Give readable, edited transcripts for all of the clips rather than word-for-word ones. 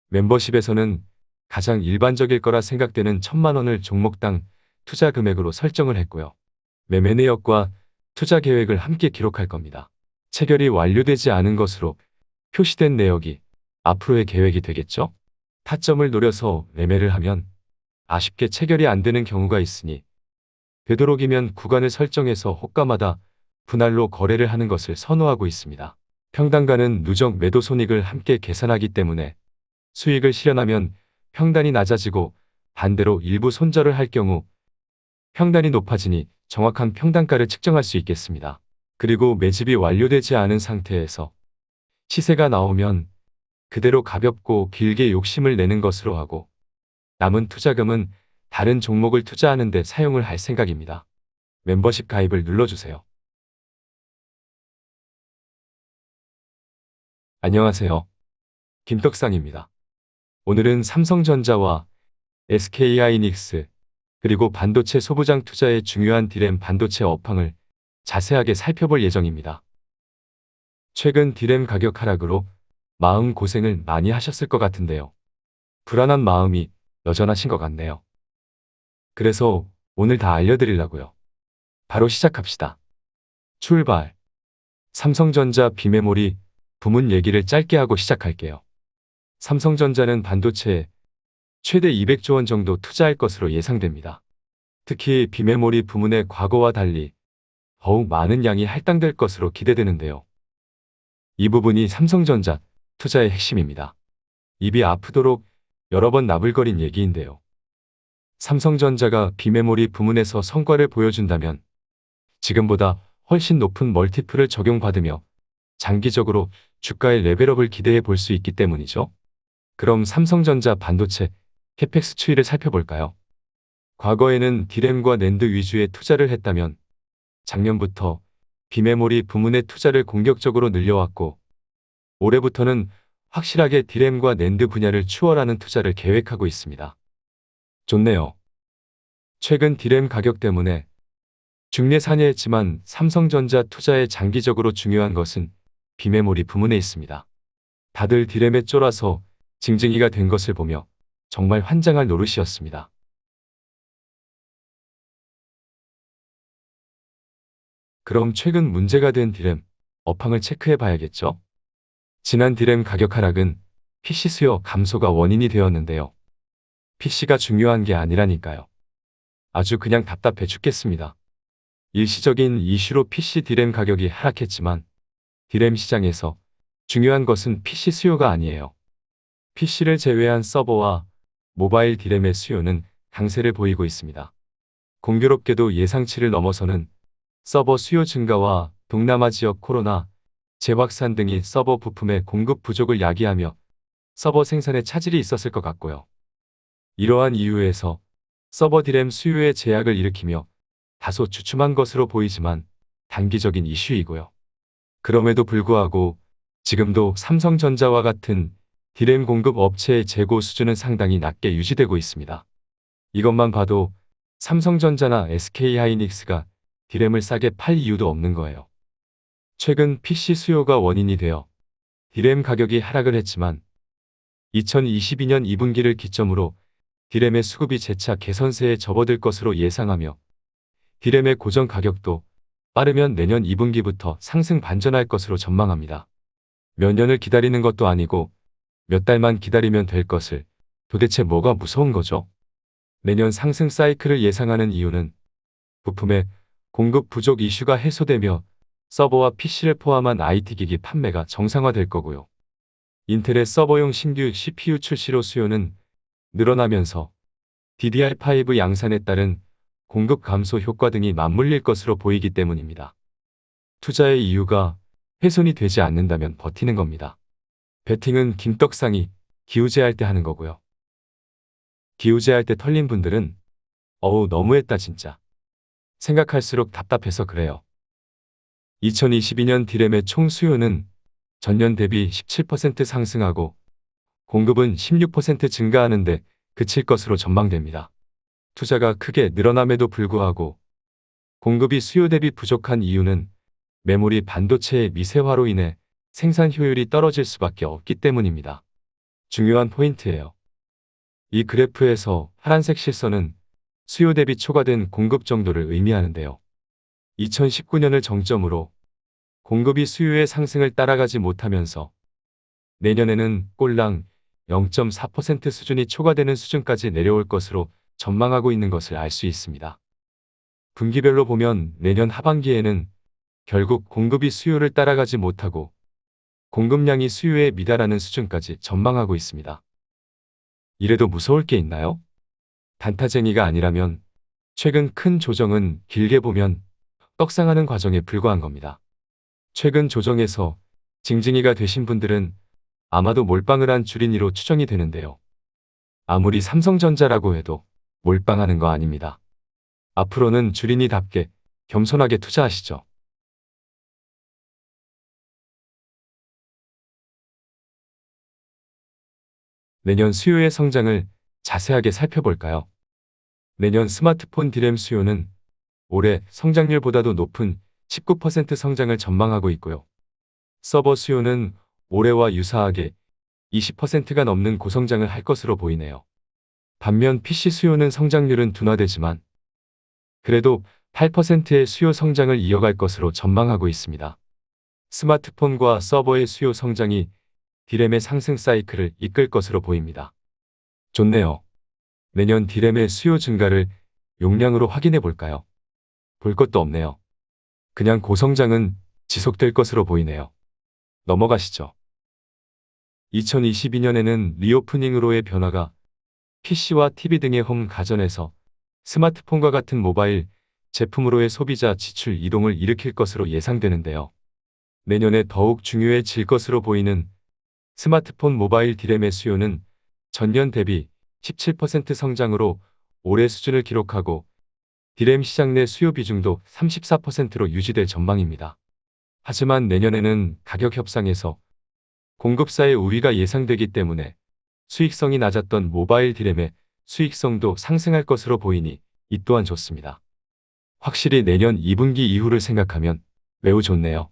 멤버십에서는 가장 일반적일 거라 생각되는 1,000만 원을 종목당 투자 금액으로 설정을 했고요. 매매 내역과 투자 계획을 함께 기록할 겁니다. 체결이 완료되지 않은 것으로 표시된 내역이 앞으로의 계획이 되겠죠? 타점을 노려서 매매를 하면 아쉽게 체결이 안 되는 경우가 있으니 되도록이면 구간을 설정해서 호가마다 분할로 거래를 하는 것을 선호하고 있습니다. 평단가는 누적 매도 손익을 함께 계산하기 때문에 수익을 실현하면 평단이 낮아지고 반대로 일부 손절을 할 경우 평단이 높아지니 정확한 평단가를 측정할 수 있겠습니다. 그리고 매집이 완료되지 않은 상태에서 시세가 나오면 그대로 가볍고 길게 욕심을 내는 것으로 하고 남은 투자금은 다른 종목을 투자하는 데 사용을 할 생각입니다. 멤버십 가입을 눌러주세요. 안녕하세요. 김떡상입니다. 오늘은 삼성전자와 SK하이닉스 그리고 반도체 소부장 투자의 중요한 디램 반도체 업황을 자세하게 살펴볼 예정입니다. 최근 디램 가격 하락으로 마음 고생을 많이 하셨을 것 같은데요. 불안한 마음이 여전하신 것 같네요. 그래서 오늘 다 알려드리려고요. 바로 시작합시다. 출발! 삼성전자 비메모리 부문 얘기를 짧게 하고 시작할게요. 삼성전자는 반도체에 최대 200조 원 정도 투자할 것으로 예상됩니다. 특히 비메모리 부문의 과거와 달리 더욱 많은 양이 할당될 것으로 기대되는데요. 이 부분이 삼성전자 투자의 핵심입니다. 입이 아프도록 여러 번 나불거린 얘기인데요. 삼성전자가 비메모리 부문에서 성과를 보여준다면 지금보다 훨씬 높은 멀티플을 적용받으며 장기적으로 주가의 레벨업을 기대해 볼 수 있기 때문이죠. 그럼 삼성전자 반도체 캐펙스 추이를 살펴볼까요? 과거에는 디램과 낸드 위주의 투자를 했다면 작년부터 비메모리 부문의 투자를 공격적으로 늘려왔고 올해부터는 확실하게 디램과 낸드 분야를 추월하는 투자를 계획하고 있습니다. 좋네요. 최근 디램 가격 때문에 중례산예했지만 삼성전자 투자에 장기적으로 중요한 것은 비메모리 부문에 있습니다. 다들 디램에 쫄아서 징징이가 된 것을 보며 정말 환장할 노릇이었습니다. 그럼 최근 문제가 된 디램 업황을 체크해 봐야겠죠? 지난 디램 가격 하락은 PC 수요 감소가 원인이 되었는데요. PC가 중요한 게 아니라니까요. 아주 그냥 답답해 죽겠습니다. 일시적인 이슈로 PC 디램 가격이 하락했지만 디램 시장에서 중요한 것은 PC 수요가 아니에요. PC를 제외한 서버와 모바일 디램의 수요는 강세를 보이고 있습니다. 공교롭게도 예상치를 넘어서는 서버 수요 증가와 동남아 지역 코로나 재확산 등이 서버 부품의 공급 부족을 야기하며 서버 생산에 차질이 있었을 것 같고요. 이러한 이유에서 서버 디램 수요에 제약을 일으키며 다소 주춤한 것으로 보이지만 단기적인 이슈이고요. 그럼에도 불구하고 지금도 삼성전자와 같은 디램 공급 업체의 재고 수준은 상당히 낮게 유지되고 있습니다. 이것만 봐도 삼성전자나 SK하이닉스가 디램을 싸게 팔 이유도 없는 거예요. 최근 PC 수요가 원인이 되어 디램 가격이 하락을 했지만 2022년 2분기를 기점으로 디램의 수급이 재차 개선세에 접어들 것으로 예상하며 디램의 고정 가격도 빠르면 내년 2분기부터 상승 반전할 것으로 전망합니다. 몇 년을 기다리는 것도 아니고 몇 달만 기다리면 될 것을 도대체 뭐가 무서운 거죠? 내년 상승 사이클을 예상하는 이유는 부품의 공급 부족 이슈가 해소되며 서버와 PC를 포함한 IT기기 판매가 정상화될 거고요. 인텔의 서버용 신규 CPU 출시로 수요는 늘어나면서 DDR5 양산에 따른 공급 감소 효과 등이 맞물릴 것으로 보이기 때문입니다. 투자의 이유가 훼손이 되지 않는다면 버티는 겁니다. 베팅은 김떡상이 기우제할 때 하는 거고요. 기우제할 때 털린 분들은 어우 너무했다 진짜. 생각할수록 답답해서 그래요. 2022년 디램의 총 수요는 전년 대비 17% 상승하고 공급은 16% 증가하는데 그칠 것으로 전망됩니다. 투자가 크게 늘어남에도 불구하고 공급이 수요 대비 부족한 이유는 메모리 반도체의 미세화로 인해 생산 효율이 떨어질 수밖에 없기 때문입니다. 중요한 포인트예요. 이 그래프에서 파란색 실선은 수요 대비 초과된 공급 정도를 의미하는데요. 2019년을 정점으로 공급이 수요의 상승을 따라가지 못하면서 내년에는 꼴랑 0.4% 수준이 초과되는 수준까지 내려올 것으로 전망하고 있는 것을 알 수 있습니다. 분기별로 보면 내년 하반기에는 결국 공급이 수요를 따라가지 못하고 공급량이 수요에 미달하는 수준까지 전망하고 있습니다. 이래도 무서울 게 있나요? 단타쟁이가 아니라면 최근 큰 조정은 길게 보면 떡상하는 과정에 불과한 겁니다. 최근 조정에서 징징이가 되신 분들은 아마도 몰빵을 한 주린이로 추정이 되는데요. 아무리 삼성전자라고 해도 몰빵하는 거 아닙니다. 앞으로는 주린이답게 겸손하게 투자하시죠. 내년 수요의 성장을 자세하게 살펴볼까요? 내년 스마트폰 디램 수요는 올해 성장률보다도 높은 19% 성장을 전망하고 있고요. 서버 수요는 올해와 유사하게 20%가 넘는 고성장을 할 것으로 보이네요. 반면 PC 수요는 성장률은 둔화되지만 그래도 8%의 수요 성장을 이어갈 것으로 전망하고 있습니다. 스마트폰과 서버의 수요 성장이 디램의 상승 사이클을 이끌 것으로 보입니다. 좋네요. 내년 디램의 수요 증가를 용량으로 확인해 볼까요? 볼 것도 없네요. 그냥 고성장은 지속될 것으로 보이네요. 넘어가시죠. 2022년에는 리오프닝으로의 변화가 PC와 TV 등의 홈 가전에서 스마트폰과 같은 모바일 제품으로의 소비자 지출 이동을 일으킬 것으로 예상되는데요. 내년에 더욱 중요해질 것으로 보이는 스마트폰 모바일 디램의 수요는 전년 대비 17% 성장으로 올해 수준을 기록하고 디램 시장 내 수요 비중도 34%로 유지될 전망입니다. 하지만 내년에는 가격 협상에서 공급사의 우위가 예상되기 때문에 수익성이 낮았던 모바일 디램의 수익성도 상승할 것으로 보이니 이 또한 좋습니다. 확실히 내년 2분기 이후를 생각하면 매우 좋네요.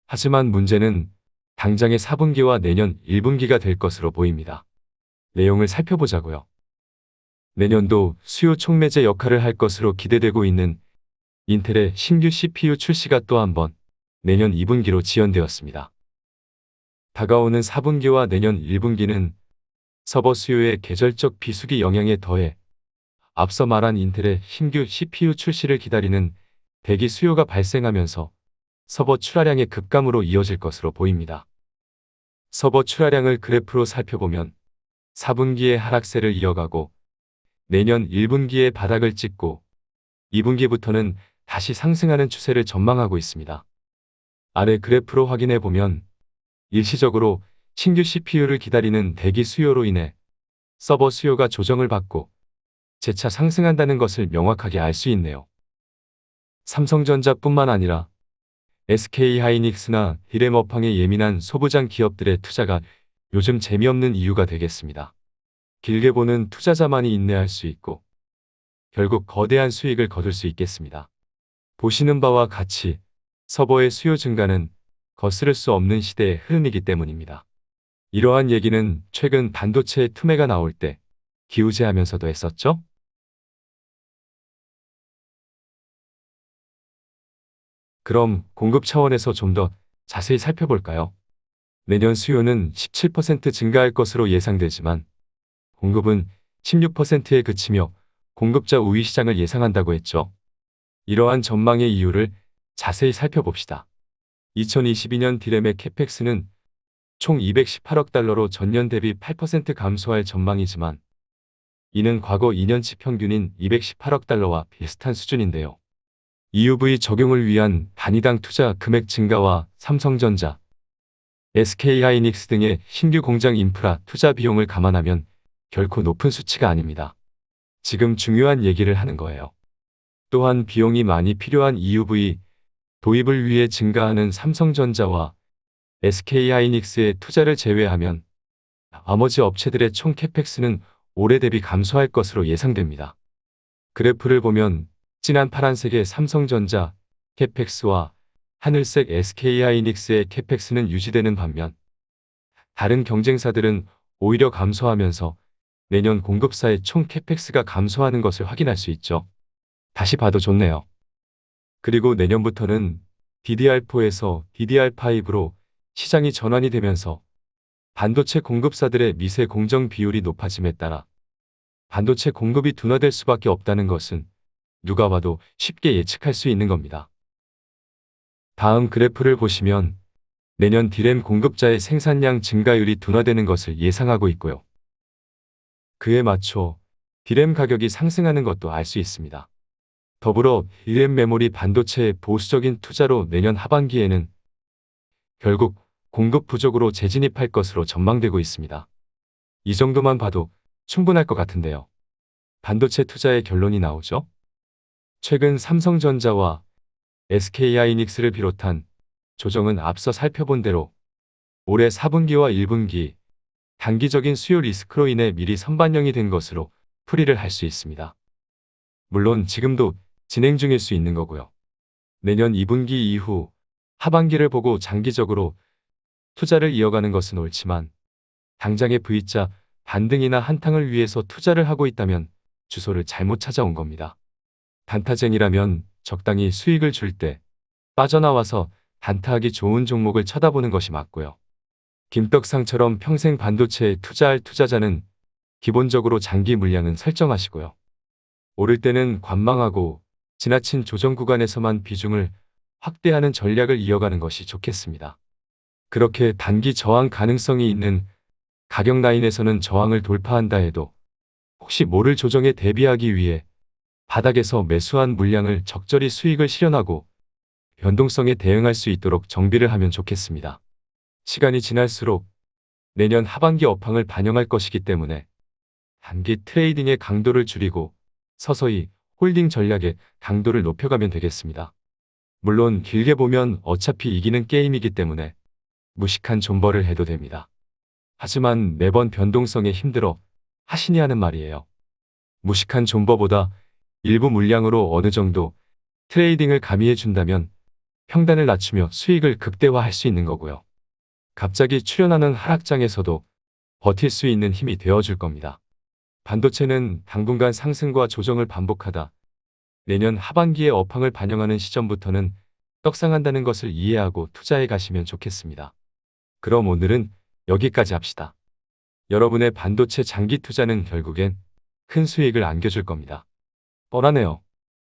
하지만 문제는 당장의 4분기와 내년 1분기가 될 것으로 보입니다. 내용을 살펴보자고요. 내년도 수요 촉매제 역할을 할 것으로 기대되고 있는 인텔의 신규 CPU 출시가 또 한 번 내년 2분기로 지연되었습니다. 다가오는 4분기와 내년 1분기는 서버 수요의 계절적 비수기 영향에 더해 앞서 말한 인텔의 신규 CPU 출시를 기다리는 대기 수요가 발생하면서 서버 출하량의 급감으로 이어질 것으로 보입니다. 서버 출하량을 그래프로 살펴보면 4분기에 하락세를 이어가고 내년 1분기에 바닥을 찍고 2분기부터는 다시 상승하는 추세를 전망하고 있습니다. 아래 그래프로 확인해 보면 일시적으로 신규 CPU를 기다리는 대기 수요로 인해 서버 수요가 조정을 받고 재차 상승한다는 것을 명확하게 알 수 있네요. 삼성전자뿐만 아니라 SK하이닉스나 디램 업황에 예민한 소부장 기업들의 투자가 요즘 재미없는 이유가 되겠습니다. 길게 보는 투자자만이 인내할 수 있고 결국 거대한 수익을 거둘 수 있겠습니다. 보시는 바와 같이 서버의 수요 증가는 거스를 수 없는 시대의 흐름이기 때문입니다. 이러한 얘기는 최근 반도체의 투매가 나올 때 기우제하면서도 했었죠? 그럼 공급 차원에서 좀 더 자세히 살펴볼까요? 내년 수요는 17% 증가할 것으로 예상되지만 공급은 16%에 그치며 공급자 우위 시장을 예상한다고 했죠. 이러한 전망의 이유를 자세히 살펴봅시다. 2022년 디램의 캐펙스는 총 218억 달러로 전년 대비 8% 감소할 전망이지만 이는 과거 2년치 평균인 218억 달러와 비슷한 수준인데요. EUV 적용을 위한 단위당 투자 금액 증가와 삼성전자, SK하이닉스 등의 신규 공장 인프라 투자 비용을 감안하면 결코 높은 수치가 아닙니다. 지금 중요한 얘기를 하는 거예요. 또한 비용이 많이 필요한 EUV 도입을 위해 증가하는 삼성전자와 SK하이닉스의 투자를 제외하면 나머지 업체들의 총 캐펙스는 올해 대비 감소할 것으로 예상됩니다. 그래프를 보면 진한 파란색의 삼성전자 캐펙스와 하늘색 SK하이닉스의 캐펙스는 유지되는 반면 다른 경쟁사들은 오히려 감소하면서 내년 공급사의 총 캐펙스가 감소하는 것을 확인할 수 있죠. 다시 봐도 좋네요. 그리고 내년부터는 DDR4에서 DDR5로 시장이 전환이 되면서 반도체 공급사들의 미세 공정 비율이 높아짐에 따라 반도체 공급이 둔화될 수밖에 없다는 것은 누가 봐도 쉽게 예측할 수 있는 겁니다. 다음 그래프를 보시면 내년 D램 공급자의 생산량 증가율이 둔화되는 것을 예상하고 있고요. 그에 맞춰 D램 가격이 상승하는 것도 알 수 있습니다. 더불어 D램 메모리 반도체의 보수적인 투자로 내년 하반기에는 결국 공급 부족으로 재진입할 것으로 전망되고 있습니다. 이 정도만 봐도 충분할 것 같은데요. 반도체 투자의 결론이 나오죠? 최근 삼성전자와 SK하이닉스를 비롯한 조정은 앞서 살펴본 대로 올해 4분기와 1분기 단기적인 수요 리스크로 인해 미리 선반영이 된 것으로 풀이를 할 수 있습니다. 물론 지금도 진행 중일 수 있는 거고요. 내년 2분기 이후 하반기를 보고 장기적으로 투자를 이어가는 것은 옳지만 당장의 V자 반등이나 한탕을 위해서 투자를 하고 있다면 주소를 잘못 찾아온 겁니다. 단타쟁이라면 적당히 수익을 줄 때 빠져나와서 단타하기 좋은 종목을 쳐다보는 것이 맞고요. 김떡상처럼 평생 반도체에 투자할 투자자는 기본적으로 장기 물량은 설정하시고요. 오를 때는 관망하고 지나친 조정 구간에서만 비중을 확대하는 전략을 이어가는 것이 좋겠습니다. 그렇게 단기 저항 가능성이 있는 가격 라인에서는 저항을 돌파한다 해도 혹시 모를 조정에 대비하기 위해 바닥에서 매수한 물량을 적절히 수익을 실현하고 변동성에 대응할 수 있도록 정비를 하면 좋겠습니다. 시간이 지날수록 내년 하반기 업황을 반영할 것이기 때문에 단기 트레이딩의 강도를 줄이고 서서히 홀딩 전략의 강도를 높여가면 되겠습니다. 물론 길게 보면 어차피 이기는 게임이기 때문에 무식한 존버를 해도 됩니다. 하지만 매번 변동성에 힘들어 하시니 하는 말이에요. 무식한 존버보다 일부 물량으로 어느 정도 트레이딩을 가미해 준다면 평단을 낮추며 수익을 극대화할 수 있는 거고요. 갑자기 출현하는 하락장에서도 버틸 수 있는 힘이 되어줄 겁니다. 반도체는 당분간 상승과 조정을 반복하다 내년 하반기의 업황을 반영하는 시점부터는 떡상한다는 것을 이해하고 투자해 가시면 좋겠습니다. 그럼 오늘은 여기까지 합시다. 여러분의 반도체 장기 투자는 결국엔 큰 수익을 안겨줄 겁니다. 뻔하네요.